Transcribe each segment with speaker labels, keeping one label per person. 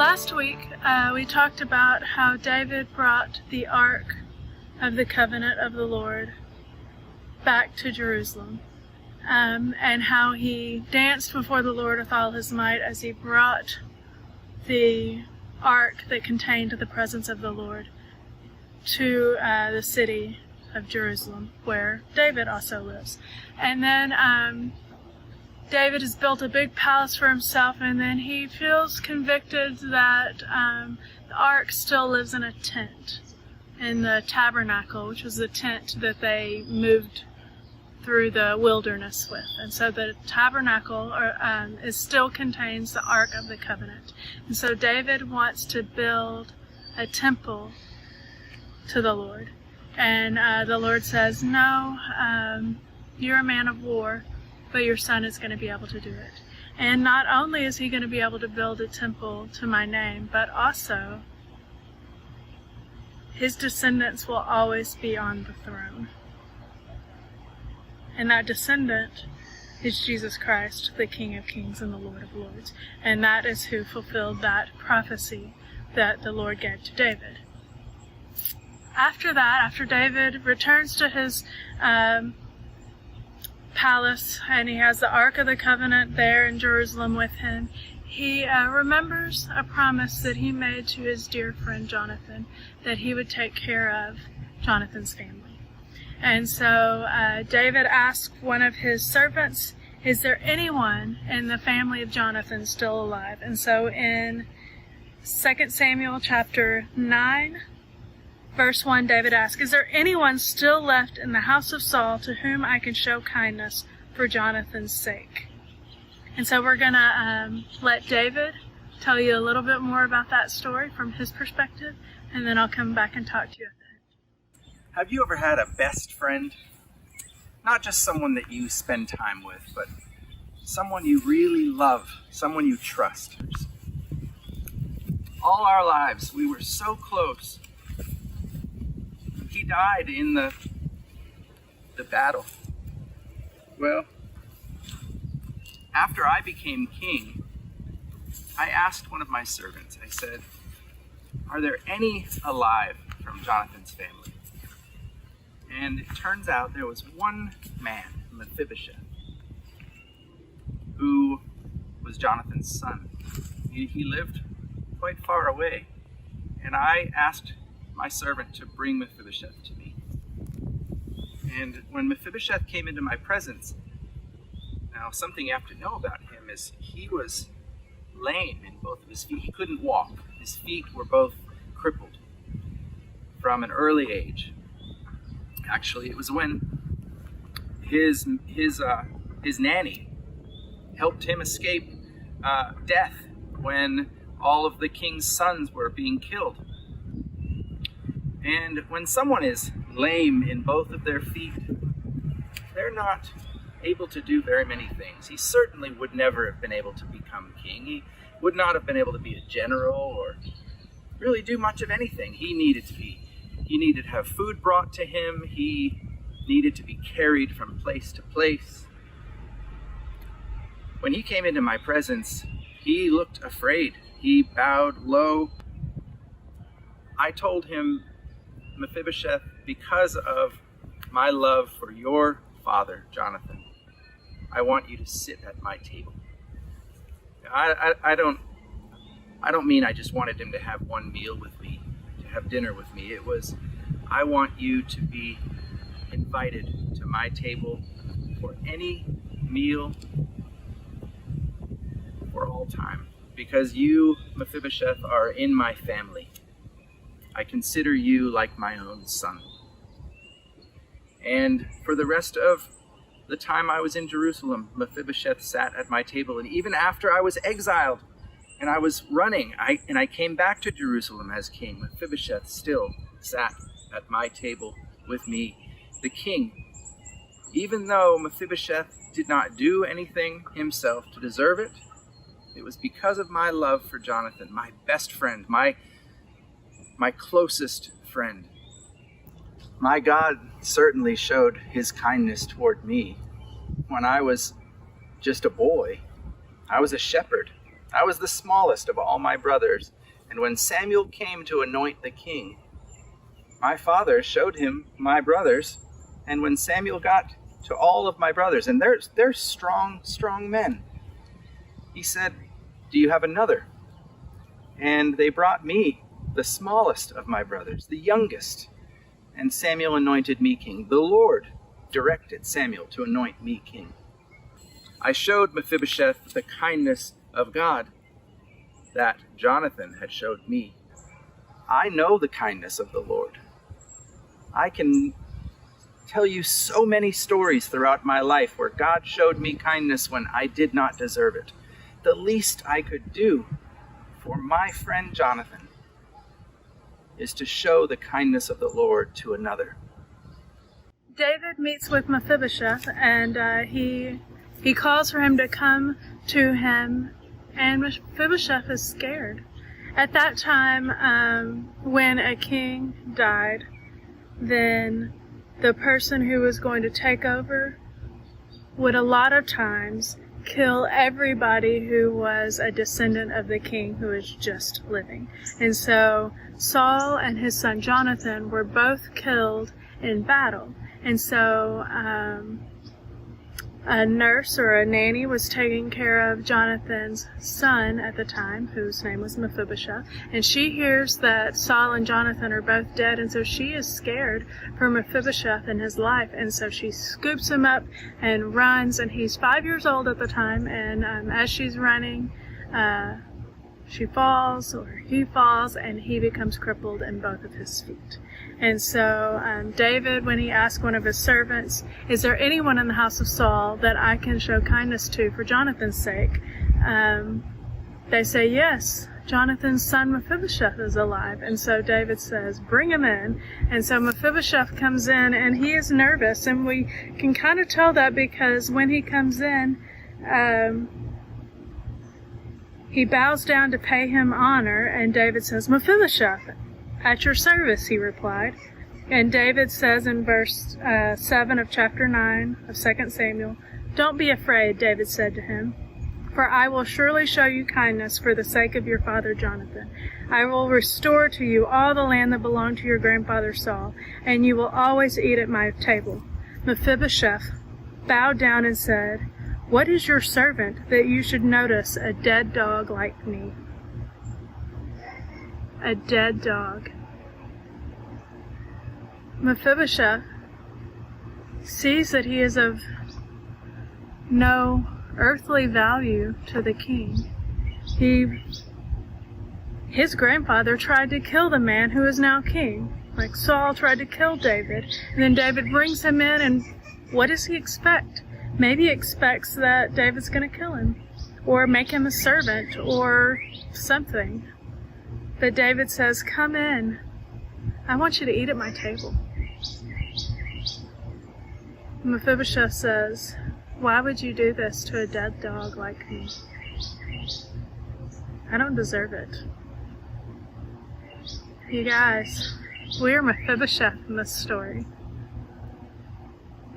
Speaker 1: Last week, we talked about how David brought the Ark of the Covenant of the Lord back to Jerusalem, and how he danced before the Lord with all his might as he brought the Ark that contained the presence of the Lord to the city of Jerusalem, where David also lives. And then David has built a big palace for himself, and then he feels convicted that the ark still lives in a tent, in the tabernacle, which was the tent that they moved through the wilderness with. And so the tabernacle still contains the Ark of the Covenant. And so David wants to build a temple to the Lord. And the Lord says, no, you're a man of war, but your son is going to be able to do it. And not only is he going to be able to build a temple to my name, but also his descendants will always be on the throne. And that descendant is Jesus Christ, the King of Kings and the Lord of Lords. And that is who fulfilled that prophecy that the Lord gave to David. After that, after David returns to his palace, and he has the Ark of the Covenant there in Jerusalem with him, he remembers a promise that he made to his dear friend Jonathan, that he would take care of Jonathan's family. And so David asked one of his servants, is there anyone in the family of Jonathan still alive? And so in 2 Samuel chapter 9, verse 1, David asked, is there anyone still left in the house of Saul to whom I can show kindness for Jonathan's sake? And so we're going to let David tell you a little bit more about that story from his perspective, and then I'll come back and talk to you at the end.
Speaker 2: Have you ever had a best friend? Not just someone that you spend time with, but someone you really love, someone you trust. All our lives, we were so close. He died in the battle. Well, after I became king, I asked one of my servants, I said, are there any alive from Jonathan's family? And it turns out there was one man, Mephibosheth, who was Jonathan's son. He lived quite far away, and I asked my servant to bring Mephibosheth to me. And when Mephibosheth came into my presence, now something you have to know about him is he was lame in both of his feet. He couldn't walk. His feet were both crippled from an early age. Actually, it was when his nanny helped him escape death when all of the king's sons were being killed. And when someone is lame in both of their feet, they're not able to do very many things. He certainly would never have been able to become king. He would not have been able to be a general or really do much of anything. He needed to have food brought to him. He needed to be carried from place to place. When he came into my presence, he looked afraid. He bowed low. I told him, Mephibosheth, because of my love for your father, Jonathan, I want you to sit at my table. I don't mean I just wanted him to have one meal with me, to have dinner with me. It was, I want you to be invited to my table for any meal for all time. Because you, Mephibosheth, are in my family. I consider you like my own son. And for the rest of the time I was in Jerusalem, Mephibosheth sat at my table. And even after I was exiled and I was running, and I came back to Jerusalem as king, Mephibosheth still sat at my table with me, the king. Even though Mephibosheth did not do anything himself to deserve it, it was because of my love for Jonathan, my best friend, my closest friend. My God certainly showed his kindness toward me. When I was just a boy, I was a shepherd. I was the smallest of all my brothers, and when Samuel came to anoint the king, my father showed him my brothers, and when Samuel got to all of my brothers, and they're strong men, he said, "Do you have another?" And they brought me, the smallest of my brothers, the youngest, and Samuel anointed me king. The Lord directed Samuel to anoint me king. I showed Mephibosheth the kindness of God that Jonathan had showed me. I know the kindness of the Lord. I can tell you so many stories throughout my life where God showed me kindness when I did not deserve it. The least I could do for my friend Jonathan is to show the kindness of the Lord to another.
Speaker 1: David meets with Mephibosheth, and he calls for him to come to him, and Mephibosheth is scared. At that time, when a king died, then the person who was going to take over would a lot of times kill everybody who was a descendant of the king who was just living. And so Saul and his son Jonathan were both killed in battle. And so a nurse or a nanny was taking care of Jonathan's son at the time, whose name was Mephibosheth, and she hears that Saul and Jonathan are both dead, and so she is scared for Mephibosheth and his life, and so she scoops him up and runs, and he's 5 years old at the time, and as she's running, she falls, or he falls, and he becomes crippled in both of his feet. And so David, when he asked one of his servants, "Is there anyone in the house of Saul that I can show kindness to for Jonathan's sake?" They say, "Yes, Jonathan's son Mephibosheth is alive." And so David says, "Bring him in." And so Mephibosheth comes in, and he is nervous, and we can kind of tell that because when he comes in, he bows down to pay him honor, and David says, "Mephibosheth, at your service," he replied. And David says in verse 7 of chapter 9 of 2 Samuel, "Don't be afraid," David said to him, "for I will surely show you kindness for the sake of your father Jonathan. I will restore to you all the land that belonged to your grandfather Saul, and you will always eat at my table." Mephibosheth bowed down and said, "What is your servant that you should notice a dead dog like me?" A dead dog. Mephibosheth sees that he is of no earthly value to the king. His grandfather tried to kill the man who is now king. Like Saul tried to kill David. And then David brings him in, and what does he expect? Maybe he expects that David's going to kill him, or make him a servant, or something. But David says, "Come in. I want you to eat at my table." Mephibosheth says, "Why would you do this to a dead dog like me? I don't deserve it." You guys, we are Mephibosheth in this story.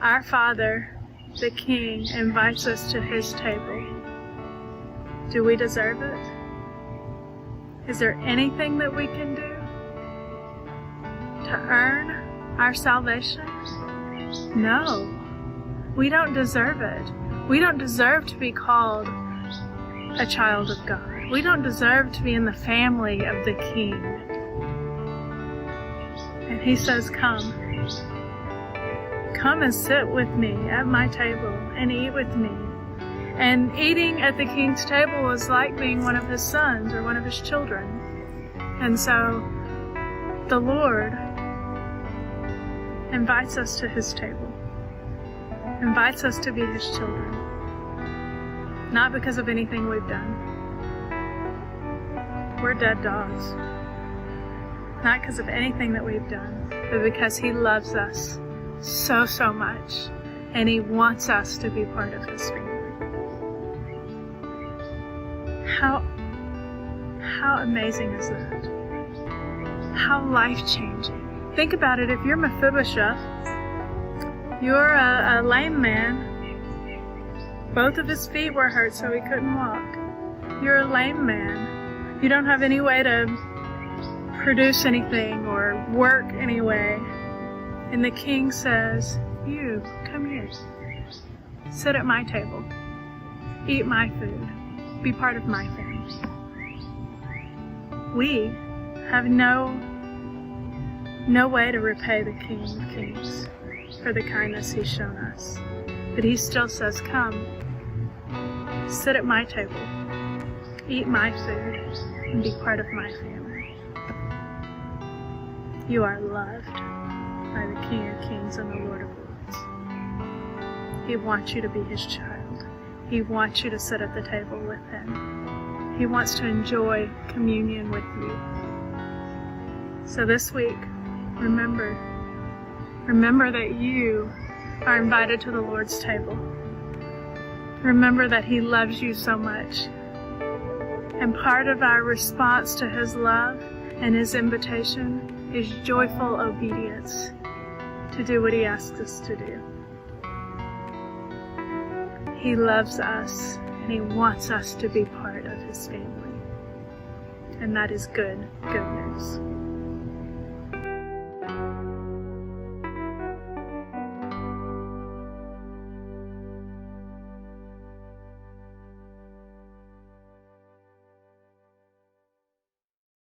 Speaker 1: Our Father, the King, invites us to his table. Do we deserve it? Is there anything that we can do to earn our salvation? No. We don't deserve it. We don't deserve to be called a child of God. We don't deserve to be in the family of the King. And he says, "Come. Come and sit with me at my table and eat with me." And eating at the king's table was like being one of his sons or one of his children. And so the Lord invites us to his table, invites us to be his children, not because of anything we've done. We're dead dogs. Not because of anything that we've done, but because he loves us so, so much, and he wants us to be part of his family. How amazing is that? How life-changing. Think about it. If you're Mephibosheth, you're a lame man. Both of his feet were hurt, so he couldn't walk. You're a lame man. You don't have any way to produce anything or work anyway. And the king says, you, come here. Sit at my table. Eat my food. Be part of my family. We have no way to repay the King of Kings for the kindness he's shown us. But he still says, come, sit at my table, eat my food, and be part of my family. You are loved by the King of Kings and the Lord of Lords. He wants you to be his child. He wants you to sit at the table with him. He wants to enjoy communion with you. So this week, remember that you are invited to the Lord's table. Remember that he loves you so much. And part of our response to his love and his invitation is joyful obedience to do what he asks us to do. He loves us and he wants us to be part of his family. And that is good news.